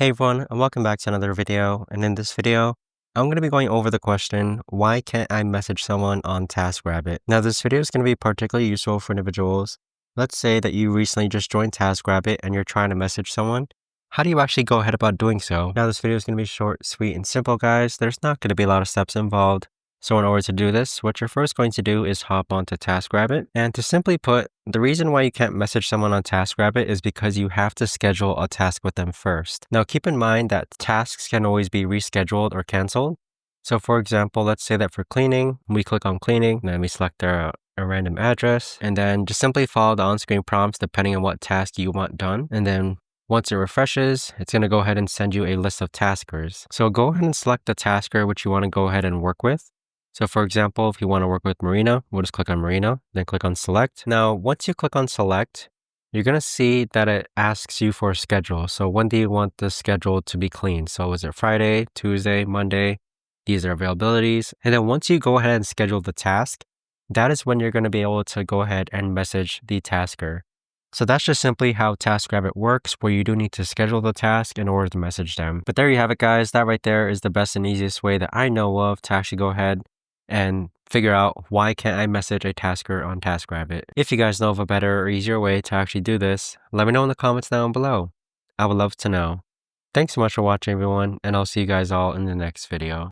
Hey everyone, and welcome back to another video. And in this video, I'm going to be going over the question, why can't I message someone on Taskrabbit? Now, this video is going to be particularly useful for individuals. Let's say that you recently just joined Taskrabbit and you're trying to message someone. How do you actually go ahead about doing so? Now, this video is going to be short, sweet, and simple, guys. There's not going to be a lot of steps involved. So in order to do this, what you're first going to do is hop onto Taskrabbit. And to simply put, the reason why you can't message someone on Taskrabbit is because you have to schedule a task with them first. Now keep in mind that tasks can always be rescheduled or canceled. So for example, let's say that for cleaning, we click on cleaning, then we select a random address, and then just simply follow the on-screen prompts depending on what task you want done. And then once it refreshes, it's going to go ahead and send you a list of taskers. So go ahead and select the tasker which you want to go ahead and work with. So for example, if you want to work with Marina, we'll just click on Marina, then click on select. Now, once you click on select, you're going to see that it asks you for a schedule. So when do you want the schedule to be clean? So is it Friday, Tuesday, Monday? These are availabilities. And then once you go ahead and schedule the task, that is when you're going to be able to go ahead and message the tasker. So that's just simply how Taskrabbit works, where you do need to schedule the task in order to message them. But there you have it, guys. That right there is the best and easiest way that I know of to actually go ahead and figure out why can't I message a tasker on Taskrabbit. If you guys know of a better or easier way to actually do this, let me know in the comments down below. I would love to know. Thanks so much for watching, everyone, and I'll see you guys all in the next video.